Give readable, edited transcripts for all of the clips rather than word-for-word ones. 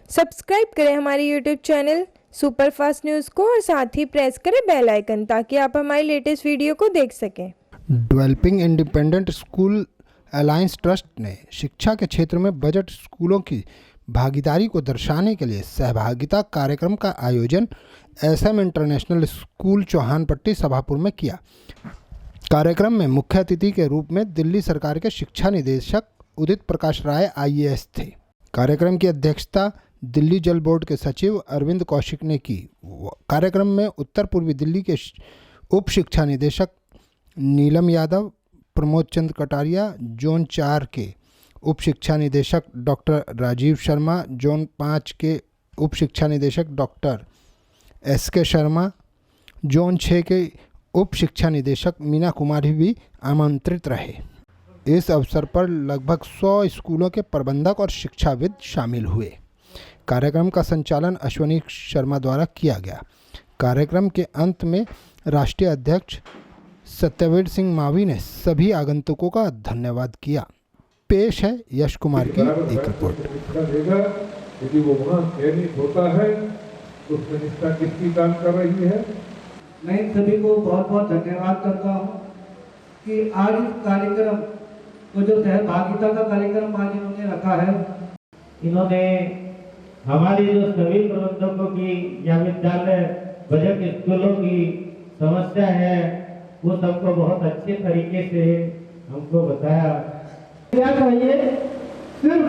Subscribe करें हमारे YouTube channel superfast news को और साथ ही प्रेस करें बेल आइकन ताकि आप हमारी लेटेस्ट वीडियो को देख सकें। Developing independent school alliance trust ने शिक्षा के क्षेत्र में बजट स्कूलों की भागीदारी को दर्शाने के लिए सहभागिता कार्यक्रम का आयोजन एसएम इंटरनेशनल स्कूल चौहानपट्टी सभापुर में किया। कार्यक्रम में मुख्य अतिथि के रूप में दिल्ली सरकार के शिक्षा निदेशक उदित प्रकाश राय IAS थे। कार्यक्रम की अध्यक्षता दिल्ली जल बोर्ड के सचिव अरविंद कौशिक ने की। कार्यक्रम में उत्तर पूर्वी दिल्ली के उप शिक्षा निदेशक नीलम यादव, प्रमोद चंद्र कटारिया, जोन 4 के उप शिक्षा निदेशक डॉक्टर राजीव शर्मा, जोन 5 के उप शिक्षा निदेशक डॉक्टर SK शर्मा, जोन 6 के उप शिक्षा निदेशक मीना कुमारी भी आमंत्रित रहे। इस अवसर पर लगभग 100 स्कूलों के प्रबंधक और शिक्षाविद शामिल हुए। कार्यक्रम का संचालन अश्वनी शर्मा द्वारा किया गया। कार्यक्रम के अंत में राष्ट्रीय अध्यक्ष सत्यवीर सिंह मावी ने सभी आगंतुकों का धन्यवाद किया। पेश है यश कुमार की एक रिपोर्ट। यदि वो वहाँ चयनित होता है तो उसमें निष्ठा किसकी काम कर रही है। मैं इन सभी को बहुत बहुत धन्यवाद करता हूँ कि आज इस कार्यक्रम को जो सहभागिता का कार्यक्रम आज इन्होंने रखा है, इन्होंने हमारी जो सभी प्रबंधकों की या विद्यालय बजट स्कूलों की समस्या है वो सबको बहुत अच्छे तरीके से हमको बताया। क्या चाहिए, सिर्फ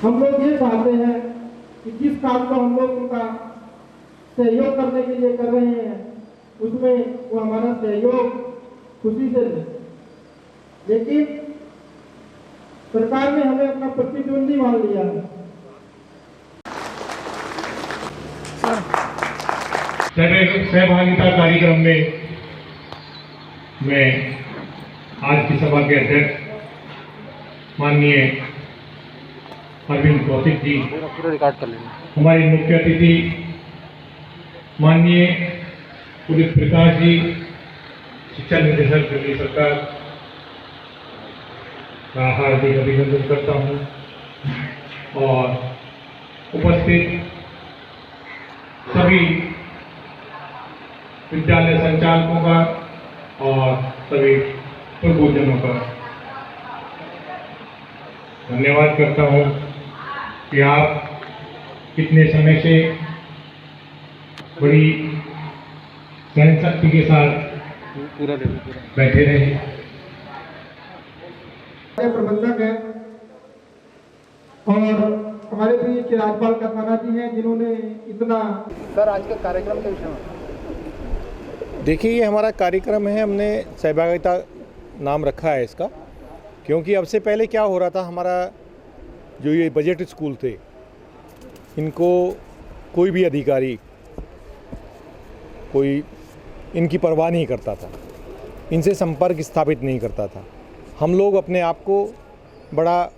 हम लोग ये चाहते हैं कि जिस काम को हम लोग उनका सहयोग करने के लिए कर रहे हैं उसमें वो हमारा सहयोग खुशी से ले। लेकिन सरकार ने हमें अपना प्रतिद्वंदी मान लिया है। सहभागिता कार्यक्रम में मैं आज की सभा के अध्यक्ष माननीय अरविंद कौशिक जी, हमारे मुख्य अतिथि माननीय उदित प्रकाश जी, शिक्षा निदेशक दिल्ली सरकार का हार्दिक अभिनंदन करता हूँ और उपस्थित सभी विद्यालय संचालकों का और सभी पूर्वजनों का धन्यवाद करता हूँ कि आप कितने समय से बड़ी सहन शक्ति के साथ बैठे रहे। प्रबंधक हैं और हमारे बीच राज्यपाल कथाना जी हैं जिन्होंने इतना। सर, आज का कार्यक्रम के विषय में देखिए, ये हमारा कार्यक्रम है, हमने सहभागिता नाम रखा है इसका, क्योंकि अब से पहले क्या हो रहा था, हमारा जो ये बजट स्कूल थे इनको कोई भी अधिकारी कोई इनकी परवाह नहीं करता था, इनसे संपर्क स्थापित नहीं करता था। हम लोग अपने आप को बड़ा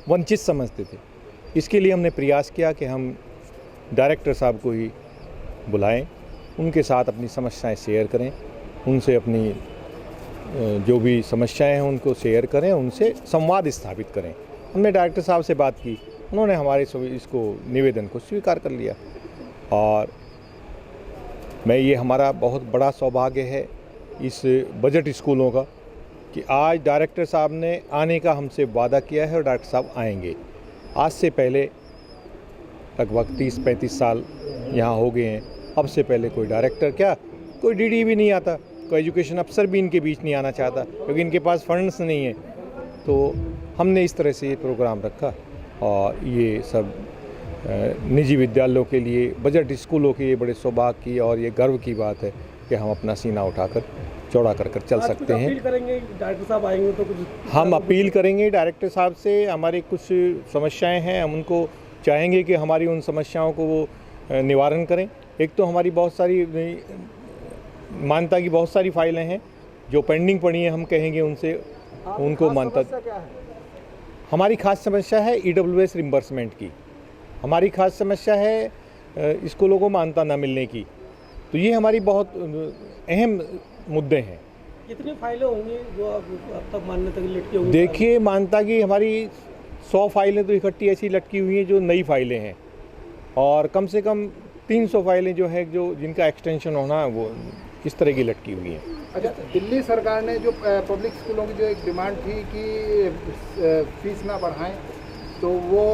वंचित समझते थे। इसके लिए हमने प्रयास किया कि हम डायरेक्टर साहब को ही बुलाएं, उनके साथ अपनी समस्याएं शेयर करें, उनसे अपनी जो भी समस्याएं हैं उनको शेयर करें, उनसे संवाद स्थापित करें। हमने डायरेक्टर साहब से बात की, उन्होंने हमारे इसको निवेदन को स्वीकार कर लिया और ये हमारा बहुत बड़ा सौभाग्य है इस बजट स्कूलों का कि आज डायरेक्टर साहब ने आने का हमसे वादा किया है और डायरेक्टर साहब आएंगे। आज से पहले लगभग 30-35 साल यहाँ हो गए हैं। अब से पहले कोई डायरेक्टर क्या, कोई DD भी नहीं आता, कोई एजुकेशन अफसर भी इनके बीच नहीं आना चाहता क्योंकि इनके पास फंड्स नहीं है। तो हमने इस तरह से ये प्रोग्राम रखा और ये सब निजी विद्यालयों के लिए, बजट स्कूलों के लिए बड़े सौभाग्य की और ये गर्व की बात है कि हम अपना सीना उठाकर चौड़ा कर चल सकते हैं। डायरेक्टर साहब आएंगे तो कुछ हम अपील करेंगे डायरेक्टर साहब से, हमारी कुछ समस्याएं हैं, हम उनको चाहेंगे कि हमारी उन समस्याओं को वो निवारण करें। एक तो हमारी बहुत सारी मान्यता की बहुत सारी फाइलें हैं जो पेंडिंग पड़ी हैं, हम कहेंगे उनसे उनको मान्यता। हमारी खास समस्या है EWS रिम्बर्समेंट की, हमारी खास समस्या है स्कूलों को मान्यता न मिलने की। तो ये हमारी बहुत अहम मुद्दे हैं। कितनी फाइलें होंगी जो अब तक मान्यता की लटकी होंगी? देखिए, मान्यता की हमारी 100 फाइलें तो इकट्ठी ऐसी लटकी हुई हैं जो नई फाइलें हैं, और कम से कम 300 फाइलें जो है जो जिनका एक्सटेंशन होना है वो इस तरह की लटकी हुई हैं। अच्छा, दिल्ली सरकार ने जो पब्लिक स्कूलों की जो एक डिमांड थी कि फीस ना बढ़ाएं, तो वो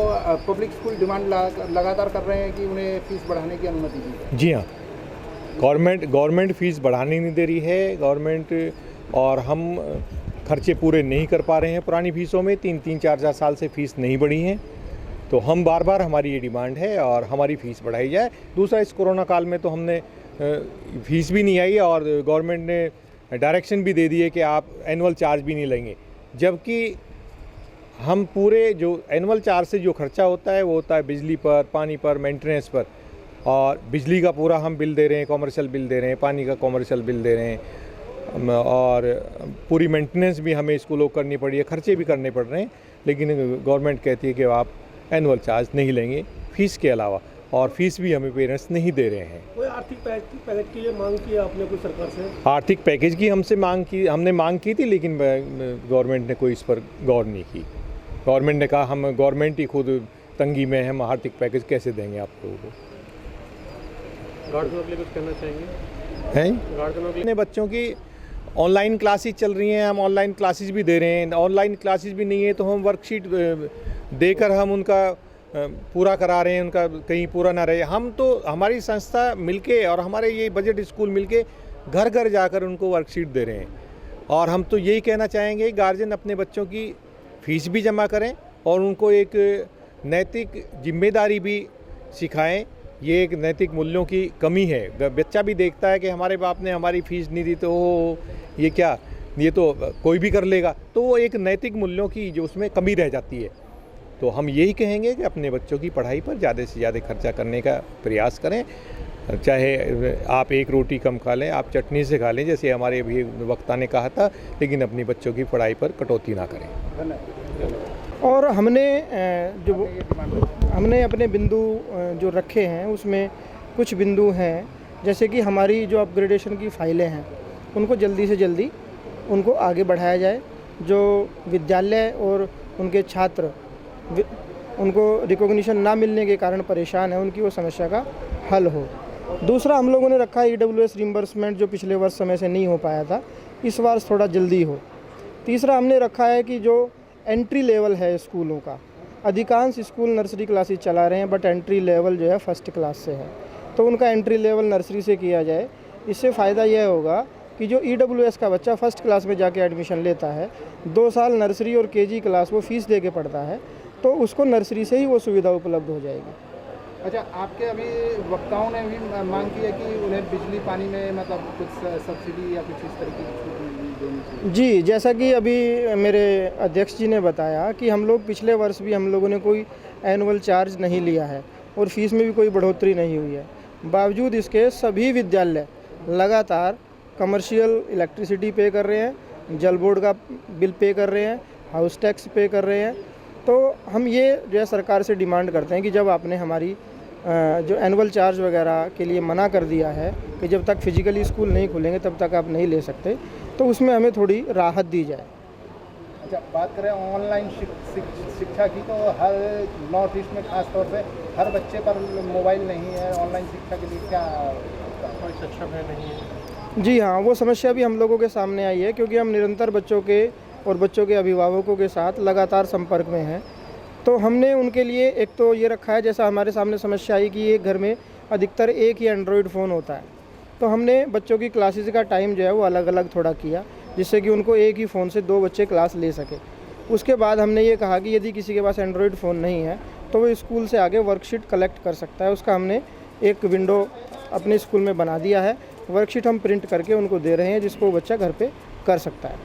पब्लिक स्कूल डिमांड लगातार कर रहे हैं कि उन्हें फीस बढ़ाने की अनुमति दी। जी हाँ, गवर्नमेंट फ़ीस बढ़ाने नहीं दे रही है गवर्नमेंट, और हम खर्चे पूरे नहीं कर पा रहे हैं पुरानी फ़ीसों में। 3-4 साल से फ़ीस नहीं बढ़ी है, तो हम बार हमारी ये डिमांड है और हमारी फ़ीस बढ़ाई जाए। दूसरा, इस कोरोना काल में तो हमने फ़ीस भी नहीं आई और गवर्नमेंट ने डायरेक्शन भी दे दी है कि आप एनुअल चार्ज भी नहीं लेंगे, जबकि हम पूरे जो एनुअल चार्ज से जो खर्चा होता है वो होता है बिजली पर, पानी पर, मेंटेनेंस पर, और बिजली का पूरा हम बिल दे रहे हैं, कॉमर्शियल बिल दे रहे हैं, पानी का कॉमर्शियल बिल दे रहे हैं, और पूरी मेंटेनेंस भी हमें स्कूलों को करनी पड़ी है, खर्चे भी करने पड़ रहे हैं। लेकिन गवर्नमेंट कहती है कि आप एनुअल चार्ज नहीं लेंगे फ़ीस के अलावा, और फीस भी हमें पेरेंट्स नहीं दे रहे हैं। कोई आर्थिक पैकेज की मांग की है आपने कोई सरकार से? आर्थिक पैकेज की हमने मांग की थी, लेकिन गवर्नमेंट ने कोई इस पर गौर नहीं की। गवर्नमेंट ने कहा गवर्नमेंट ही खुद तंगी में है, हम आर्थिक पैकेज कैसे देंगे आप लोगों को। गार्जियनों के लिए कुछ कहना चाहेंगे? हैं गार्जियनों के अपने बच्चों की ऑनलाइन क्लासेस चल रही हैं, हम ऑनलाइन क्लासेस भी दे रहे हैं। ऑनलाइन क्लासेस भी नहीं है तो हम वर्कशीट देकर हम उनका पूरा करा रहे हैं, उनका कहीं पूरा ना रहे। हम तो हमारी संस्था मिलके और हमारे ये बजट स्कूल मिलके घर घर जाकर उनको वर्कशीट दे रहे हैं, और हम तो यही कहना चाहेंगे गार्जियन अपने बच्चों की फ़ीस भी जमा करें और उनको एक नैतिक जिम्मेदारी भी सिखाएं। ये एक नैतिक मूल्यों की कमी है। बच्चा भी देखता है कि हमारे बाप ने हमारी फ़ीस नहीं दी तो ये क्या, ये तो कोई भी कर लेगा, तो वो एक नैतिक मूल्यों की जो उसमें कमी रह जाती है। तो हम यही कहेंगे कि अपने बच्चों की पढ़ाई पर ज़्यादा से ज़्यादा खर्चा करने का प्रयास करें। चाहे आप एक रोटी कम खा लें, आप चटनी से खा लें, जैसे हमारे अभी वक्ता ने कहा था, लेकिन अपनी बच्चों की पढ़ाई पर कटौती ना करें। और हमने अपने बिंदु जो रखे हैं उसमें कुछ बिंदु हैं, जैसे कि हमारी जो अपग्रेडेशन की फ़ाइलें हैं उनको जल्दी से जल्दी उनको आगे बढ़ाया जाए। जो विद्यालय और उनके छात्र उनको रिकॉग्निशन ना मिलने के कारण परेशान है, उनकी वो समस्या का हल हो। दूसरा, हम लोगों ने रखा है EWS रिम्बर्समेंट, जो पिछले वर्ष समय से नहीं हो पाया था, इस वर्ष थोड़ा जल्दी हो। तीसरा, हमने रखा है कि जो एंट्री लेवल है स्कूलों का, अधिकांश स्कूल नर्सरी क्लासेस चला रहे हैं, बट एंट्री लेवल जो है फर्स्ट क्लास से है, तो उनका एंट्री लेवल नर्सरी से किया जाए। इससे फ़ायदा यह होगा कि जो EWS का बच्चा फर्स्ट क्लास में जाके एडमिशन लेता है, 2 साल नर्सरी और KG क्लास वो फ़ीस दे के पढ़ता है, तो उसको नर्सरी से ही वो सुविधा उपलब्ध हो जाएगी। अच्छा, आपके अभी वक्ताओं ने भी मांग की है कि उन्हें बिजली पानी में मतलब कुछ सब्सिडी या कुछ इस तरीके की छूट देनी चाहिए। जी, जैसा कि अभी मेरे अध्यक्ष जी ने बताया कि हम लोग पिछले वर्ष भी हम लोगों ने कोई एनुअल चार्ज नहीं लिया है और फीस में भी कोई बढ़ोतरी नहीं हुई है। बावजूद इसके सभी विद्यालय लगातार कमर्शियल इलेक्ट्रिसिटी पे कर रहे हैं, जल बोर्ड का बिल पे कर रहे हैं, हाउस टैक्स पे कर रहे हैं। तो हम ये जो है सरकार से डिमांड करते हैं कि जब आपने हमारी जो एनुअल चार्ज वगैरह के लिए मना कर दिया है कि जब तक फिजिकली स्कूल नहीं खुलेंगे तब तक आप नहीं ले सकते, तो उसमें हमें थोड़ी राहत दी जाए। अच्छा, बात करें ऑनलाइन शिक्षा की, तो हर नॉर्थ ईस्ट में खास तौर से हर बच्चे पर मोबाइल नहीं है। ऑनलाइन शिक्षा के लिए क्या कोई सक्षम है नहीं है? जी हाँ, वो समस्या भी हम लोगों के सामने आई है, क्योंकि हम निरंतर बच्चों के और बच्चों के अभिभावकों के साथ लगातार संपर्क में हैं। तो हमने उनके लिए एक तो ये रखा है, जैसा हमारे सामने समस्या आई कि एक घर में अधिकतर एक ही एंड्रॉयड फ़ोन होता है, तो हमने बच्चों की क्लासेस का टाइम जो है वो अलग अलग थोड़ा किया, जिससे कि उनको एक ही फ़ोन से 2 बच्चे क्लास ले सके। उसके बाद हमने ये कहा कि यदि किसी के पास एंड्रॉयड फ़ोन नहीं है तो वो स्कूल से आगे वर्कशीट कलेक्ट कर सकता है। उसका हमने एक विंडो अपने स्कूल में बना दिया है, वर्कशीट हम प्रिंट करके उनको दे रहे हैं, जिसको बच्चा घर पे कर सकता है।